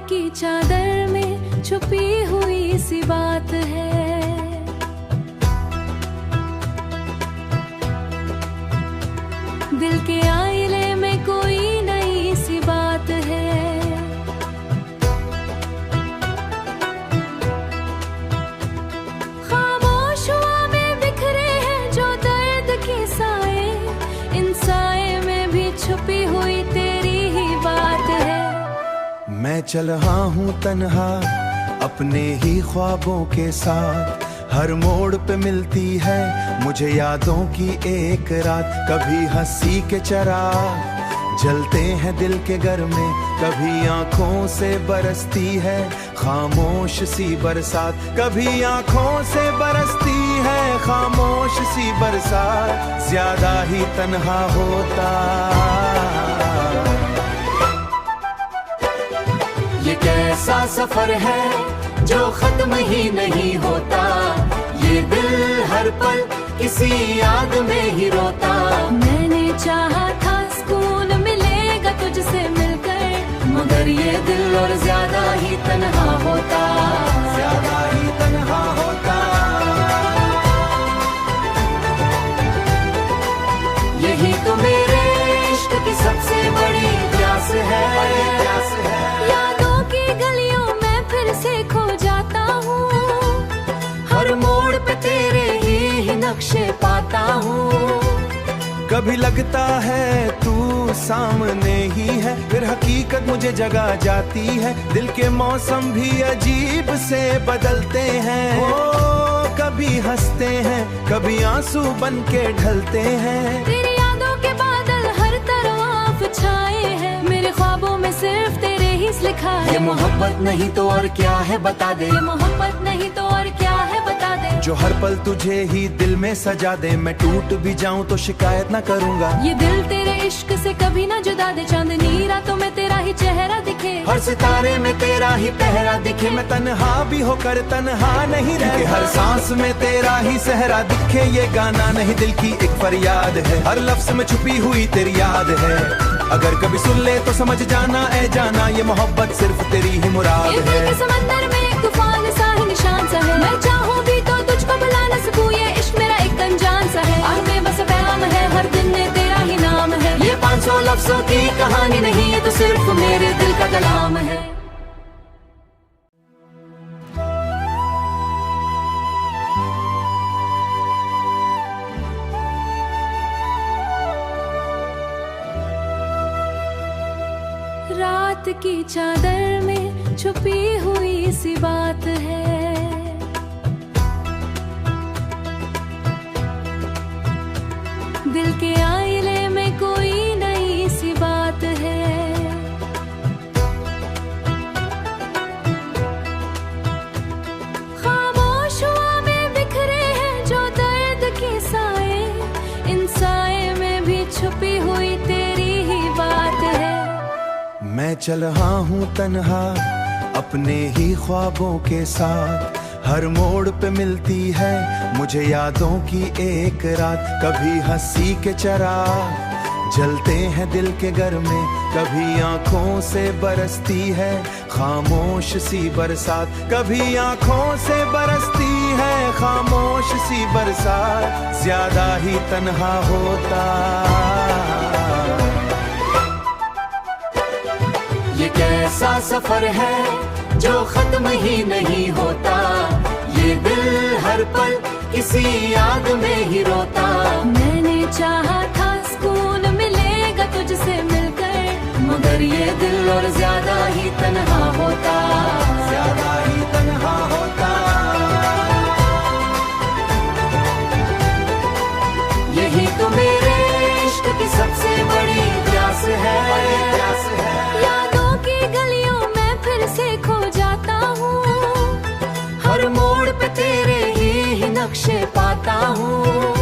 की चादर में छुपी हुई सी बात है। दिल के आईने में कोई नई सी बात है। खामोश हुआ में बिखरे हैं जो दर्द के साए, इन साए में भी छुपी हुई तेरी ही बात है। मैं चल रहा हूँ तन्हा अपने ही ख्वाबों के साथ, हर मोड़ पे मिलती है मुझे यादों की एक रात। कभी हंसी के चिराग जलते हैं दिल के घर में, कभी आंखों से बरसती है खामोश सी बरसात। कभी आंखों से बरसती है खामोश सी बरसात, ज्यादा ही तन्हा होता। ये कैसा सफर है जो खत्म ही नहीं होता, ये दिल हर पल किसी याद में ही रोता। मैंने चाहा था सुकून मिलेगा तुझसे मिलकर, मगर ये दिल और ज्यादा ही तन्हा होता, ज्यादा ही तन्हा होता। यही तो मेरे इश्क की सबसे बड़ी प्यास है। यादों की गलियों में फिर से खो जाता हूँ, हर मोड़ पे तेरे ही नक्शे पाता हूँ। कभी लगता है तू सामने ही है, फिर हकीकत मुझे जगा जाती है। दिल के मौसम भी अजीब से बदलते हैं, ओ कभी हंसते हैं कभी आंसू बन के ढलते हैं। तेरी यादों के बादल हर तरफ छाए हैं, मेरे ख्वाबों में सिर्फ तेरे ही लिखा है। ये मोहब्बत नहीं तो और क्या है बता दे, ये मोहब्बत नहीं तो और क्या है बता दे। जो हर पल तुझे ही दिल में सजा दे, मैं टूट भी जाऊं तो शिकायत ना करूंगा। ये दिल तेरे इश्क से कभी ना जुदा दे, चांदनी रातों में तेरा ही चेहरा दिखे, हर सितारे में तेरा ही पहरा दिखे। मैं तन्हा भी होकर तन्हा नहीं रहता, हर सांस में तेरा ही सहरा दिखे। ये गाना नहीं दिल की एक फरियाद है, हर लफ्ज में छुपी हुई तेरी याद है। अगर कभी सुन ले तो समझ जाना ऐ जाना, ये मोहब्बत सिर्फ तेरी ही मुराद ये है। दिल के समंदर में एक तूफान सा ही निशान सा है, मैं चाहूँ भी तो तुझको बुला न सकूँ, ये इश्क मेरा एक अनजान सा है। आग में बस पैगाम है, हर दिन में तेरा ही नाम है। ये 500 लफ्जों की कहानी नहीं, ये तो सिर्फ मेरे दिल का कलाम है। रात की चादर में छुपी हुई सी बात है। दिल के आईने में कोई नई सी बात है। खामोश हुआ में बिखरे हैं जो दर्द के साए, इन साए में भी छुपी हुई तेरी ही बात है। मैं चल रहा हूँ तन्हा अपने ही ख्वाबों के साथ, हर मोड़ पे मिलती है मुझे यादों की एक रात। कभी हंसी के चिराग जलते हैं दिल के घर में, कभी आंखों से बरसती है खामोश सी बरसात। कभी आंखों से बरसती है खामोश सी बरसात, ज्यादा ही तन्हा होता। ये कैसा सफर है जो खत्म ही नहीं होता, ये दिल हर पल किसी याद में ही रोता। मैंने चाहा था सुकून मिलेगा तुझसे मिलकर, मगर ये दिल और ज्यादा ही तन्हा होता, ज्यादा ही तन्हा होता। यही तो मेरे इश्क की सबसे बड़ी प्यास है। यादों की गलियों में फिर से खो जाता हूँ, हर मोड़ पे तेरे ही नक्शे पाता हूँ।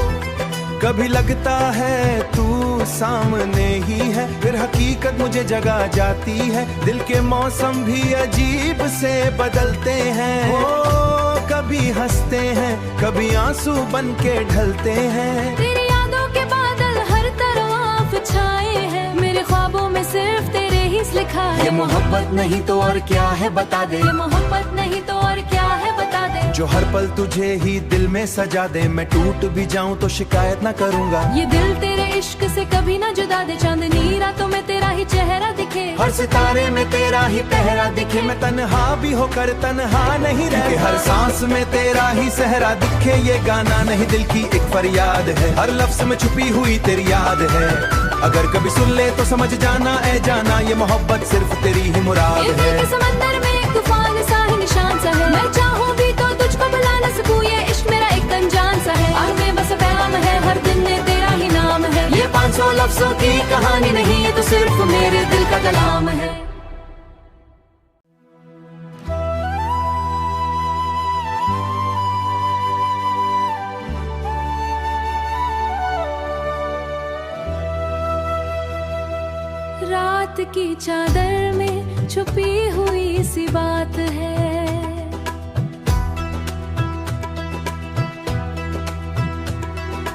कभी लगता है तू सामने ही है, फिर हकीकत मुझे जगा जाती है। दिल के मौसम भी अजीब से बदलते हैं, ओ कभी हंसते हैं कभी आंसू बन के ढलते हैं। तेरी यादों के बादल हर तरफ छाए हैं, मेरे ख्वाबों में सिर्फ तेरे ही रईस लिखा है। ये मोहब्बत नहीं तो और क्या है बता दे, ये मोहब्बत नहीं तो और क्या है बता दे। जो हर पल तुझे ही दिल में सजा दे, मैं टूट भी जाऊं तो शिकायत न करूंगा। ये दिल तेरे इश्क से कभी ना जुदा दे, चांदनी रातों में तेरा ही चेहरा दिखे, हर सितारे में तेरा ही पहरा दिखे। मैं तन्हा भी होकर तन्हा नहीं रहता, हर सांस में तेरा ही सहरा दिखे। ये गाना नहीं दिल की एक फरियाद है, हर लफ्ज में छुपी हुई तेरी याद है। अगर कभी सुन ले तो समझ जाना ऐ जाना, ये मोहब्बत सिर्फ तेरी ही मुराद ये दिल है। के समंदर में एक तूफान सा ही निशान सा है, मैं चाहूँ भी तो तुझको बुला न सकूँ। ये इश्क मेरा एक अनजान सा है, और में बस पैगाम है, हर दिन में तेरा ही नाम है। ये 500 लफ्जों की कहानी नहीं, ये तो सिर्फ मेरे दिल का कलाम है। रात की चादर में छुपी हुई सी बात है,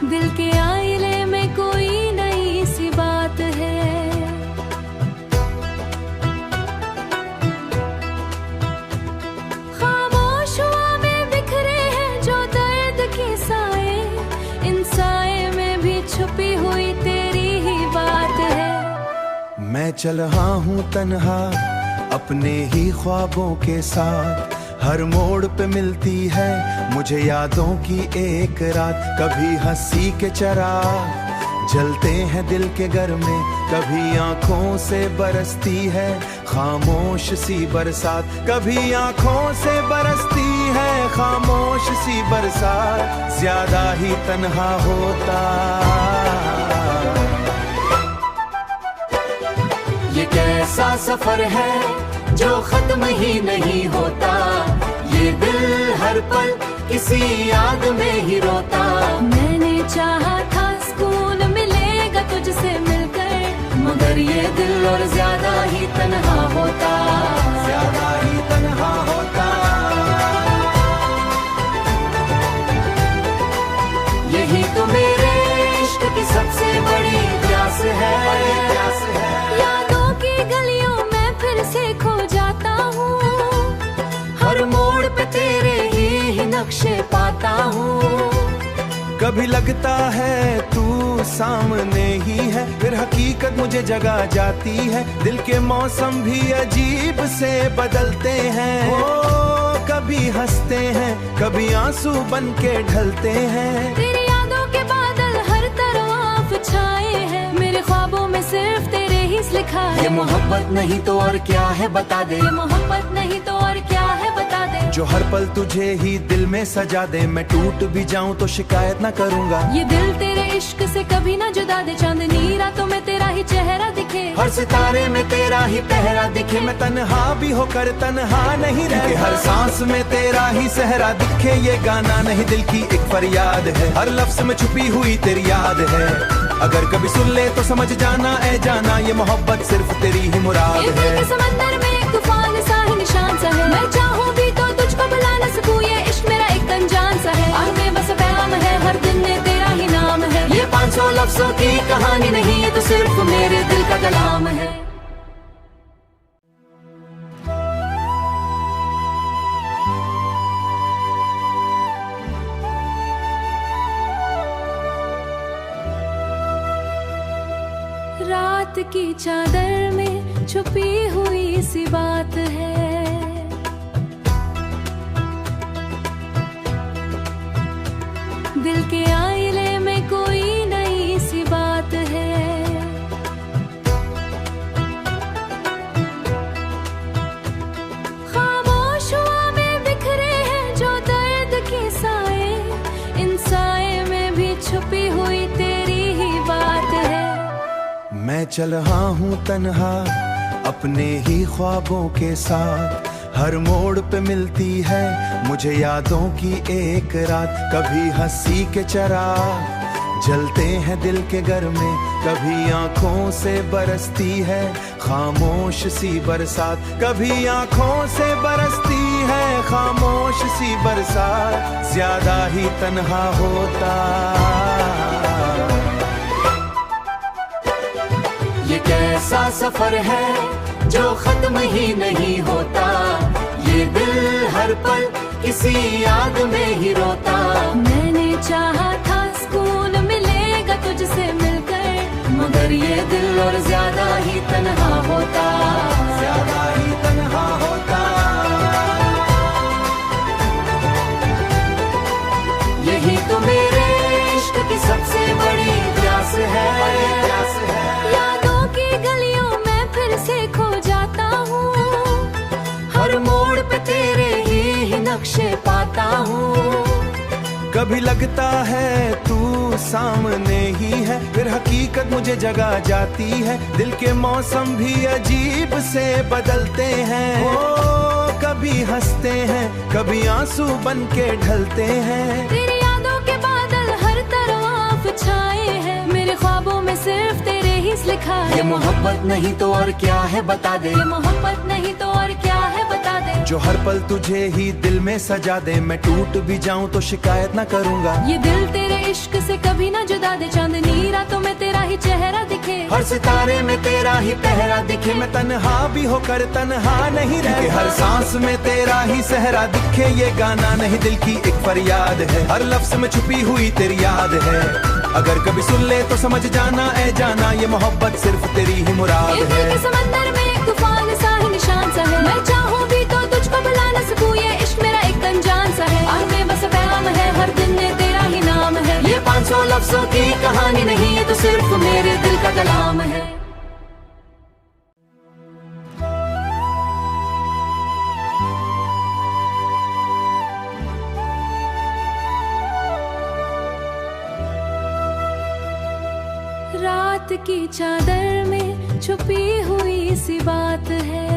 दिल के आईने में कोई नई सी बात है। खामोश हुआ में बिखरे हैं जो दर्द के साए, इन साए में भी छुपी हुई तेरी ही बात है। मैं चल रहा हूँ तन्हा अपने ही ख्वाबों के साथ, हर मोड़ पे मिलती है मुझे यादों की एक रात। कभी हंसी के चराग जलते हैं दिल के घर में, कभी आंखों से बरसती है खामोश सी बरसात। कभी आंखों से बरसती है खामोश सी बरसात, ज्यादा ही तन्हा होता। ये कैसा सफर है जो खत्म ही नहीं होता, ये दिल हर पल किसी याद में ही रोता। मैंने चाहा था सुकून मिलेगा तुझसे मिलकर, मगर ये दिल और ज्यादा ही तन्हा होता, ज्यादा ही तन्हा होता। यही तो मेरे इश्क की सबसे बड़ी प्यास है। यादों की गलियों में फिर से खो जाता हूँ, हर मोड़ पे तेरे ही नक्शे पाता हूँ। कभी लगता है तू सामने ही है, फिर हकीकत मुझे जगा जाती है। दिल के मौसम भी अजीब से बदलते हैं, ओ कभी हंसते हैं कभी आंसू बन के ढलते हैं। तेरी यादों के बादल हर तरफ छाए हैं, मेरे ख्वाबों में सिर्फ तेरे ही लिखा है। ये मोहब्बत नहीं तो और क्या है बता दे, ये मोहब्बत नहीं तो और क्या है बता दे। जो हर पल तुझे ही दिल में सजा दे, मैं टूट भी जाऊं तो शिकायत न करूंगा। ये दिल तेरे इश्क से कभी ना जुदा दे, चांदनी रातों में तेरा ही चेहरा दिखे, हर सितारे में तेरा ही पहरा दिखे। मैं तन्हा भी होकर तन्हा नहीं रहता, हर सांस में तेरा ही सहरा दिखे। ये गाना नहीं दिल की एक फरियाद है, हर लफ्ज में छुपी हुई तेरी याद है। अगर कभी सुन ले तो समझ जाना ऐ जाना, ये मोहब्बत सिर्फ तेरी ही मुराद ये दिल है। के समंदर में एक तूफान सा ही निशान सा है, मैं चाहूँ भी तो तुझको बुला न सकूँ। ये इश्क मेरा एक अनजान सा है, और में बस पैगाम है, हर दिन में तेरा ही नाम है। ये 500 लफ्जों की कहानी नहीं, ये तो सिर्फ मेरे दिल का कलाम है। रात की चादर में छुपी हुई सी बात है, दिल के आईने में कोई नई सी बात है। खामोश हुआ में बिखरे हैं जो दर्द के साए, इन साए में भी छुपी हुई तेरी ही बात है। मैं चल रहा हूँ तन्हा अपने ही ख्वाबों के साथ, हर मोड़ पे मिलती है मुझे यादों की एक रात। कभी हंसी के चराग जलते हैं दिल के घर में, कभी आंखों से बरसती है खामोश सी बरसात। कभी आंखों से बरसती है खामोश सी बरसात, ज्यादा ही तन्हा होता। ये कैसा सफर है जो खत्म ही नहीं होता। ये दिल हर पल किसी याद में ही रोता। मैंने चाहा था सुकून मिलेगा तुझसे मिलकर, मगर ये दिल और ज्यादा ही तन्हा होता, ज्यादा ही तन्हा होता। यही तो मेरे इश्क की सबसे बड़ी प्यास है। यादों की गलियों में फिर से खो जाता हूँ, हर मोड़ पे तेरे ही नक्शे पाता हूँ। कभी लगता है तू सामने ही है, फिर हकीकत मुझे जगा जाती है। दिल के मौसम भी अजीब से बदलते हैं। ओ कभी हंसते हैं, कभी आंसू बन के ढलते हैं। तेरी यादों के बादल हर तरफ छाए हैं, मेरे ख्वाबों में सिर्फ तेरे ही लिखा है। ये मोहब्बत नहीं तो और क्या है बता दे, ये मोहब्बत नहीं तो और क्या है बता दे। जो हर पल तुझे ही दिल में सजा दे, मैं टूट भी जाऊं तो शिकायत ना करूंगा। ये दिल तेरे इश्क से कभी ना जुदा दे, चांदनी रातों में तेरा ही चेहरा दिखे, हर सितारे में तेरा ही पहरा दिखे। मैं तन्हा भी होकर तन्हा नहीं रहता, हर सांस में तेरा ही सहरा दिखे। ये गाना नहीं दिल की एक फरियाद है, हर लफ्ज में छुपी हुई तेरी याद है। अगर कभी सुन ले तो समझ जाना ऐ जाना, ये मोहब्बत सिर्फ तेरी ही मुराद ये दिल है। के समंदर में एक तूफान सा ही निशान सा है, मैं चाहूँ भी तो तुझको बुला न सकूँ। ये इश्क मेरा एक अनजान सा है, आग में बस पैगाम है, हर दिन में तेरा ही नाम है। ये 500 लफ्जों की कहानी नहीं, ये तो सिर्फ मेरे दिल का कलाम है। रात की चादर में छुपी हुई सी बात है,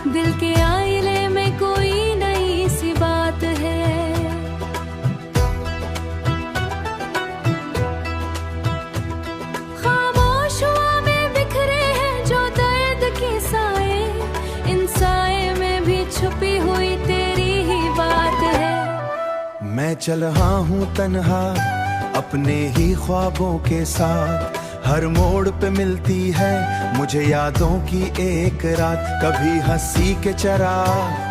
दिल के आईने में कोई नई सी बात है। खामोश हुआ में बिखरे हैं जो दर्द के साए, इन साए में भी छुपी हुई तेरी ही बात है। मैं चल रहा हूँ तन्हा अपने ही ख्वाबों के साथ, हर मोड़ पे मिलती है मुझे यादों की एक रात। कभी हंसी के चराग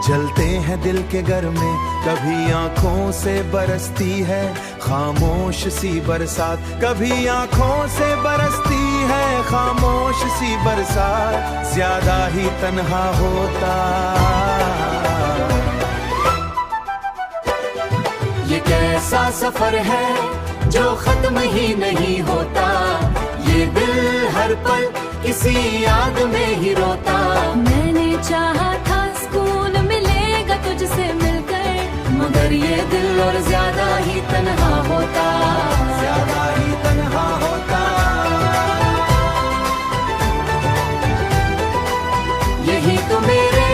जलते हैं दिल के घर में, कभी आंखों से बरसती है खामोश सी बरसात। कभी आंखों से बरसती है खामोश सी बरसात, ज्यादा ही तन्हा होता। ये कैसा सफर है जो खत्म ही नहीं होता। ये दिल हर पल किसी याद में ही रोता। मैंने चाहा था सुकून मिलेगा तुझसे मिलकर, मगर ये दिल और ज्यादा ही तन्हा होता, ज्यादा ही तन्हा होता। यही तो मेरे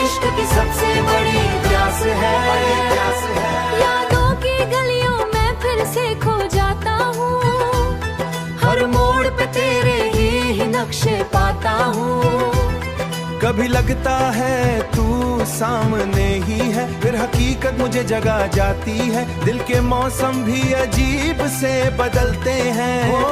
इश्क की सबसे बड़ी प्यास है। यादों की गलियों में फिर से खो जाता हूँ, हर मोड़ पे तेरे ही नक्शे पाता हूँ। कभी लगता है तू सामने ही है, फिर हकीकत मुझे जगा जाती है। दिल के मौसम भी अजीब से बदलते हैं। ओ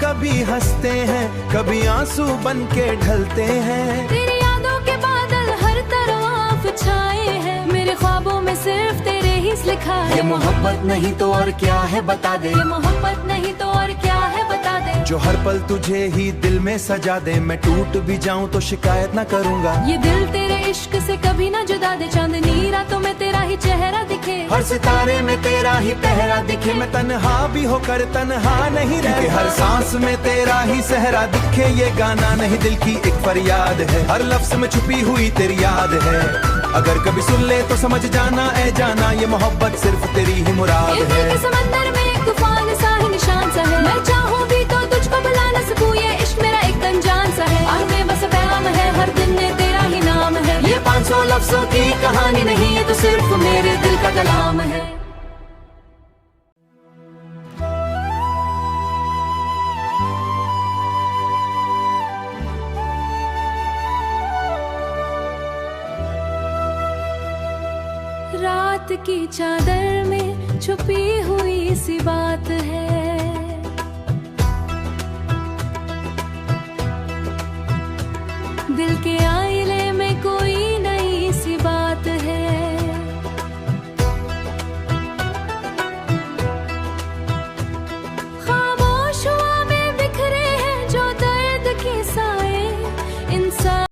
कभी हंसते हैं, कभी आंसू बन के ढलते हैं। तेरी यादों के बादल हर तरफ छाए हैं, मेरे ख्वाबों में सिर्फ तेरे ही लिखा है। ये मोहब्बत नहीं तो और क्या है बता दे, ये मोहब्बत नहीं तो और क्या है बता दे। जो हर पल तुझे ही दिल में सजा दे, मैं टूट भी जाऊं तो शिकायत ना करूंगा। ये दिल तेरे इश्क से कभी ना जुदा दे, चांदनी रातों में तेरा ही चेहरा दिखे, हर सितारे में तेरा ही पहरा दिखे। मैं तन्हा भी होकर तन्हा नहीं रहता, हर सांस में तेरा ही सहरा दिखे। ये गाना नहीं दिल की एक फरियाद है, हर लफ्ज में छुपी हुई तेरी याद है। अगर कभी सुन ले तो समझ जाना ऐ जाना, ये मोहब्बत सिर्फ तेरी ही मुराद ये दिल है। के समंदर में एक तूफान सा ही निशान सा है, मैं चाहूँ भी तो तुझको बुला न सकूँ। ये इश्क मेरा एक अनजान सा है, आग में बस पैगाम है, हर दिन में तेरा ही नाम है। ये 500 लफ्जों की कहानी नहीं, ये तो सिर्फ मेरे दिल का कलाम है। रात की चादर में छुपी हुई सी बात है, दिल के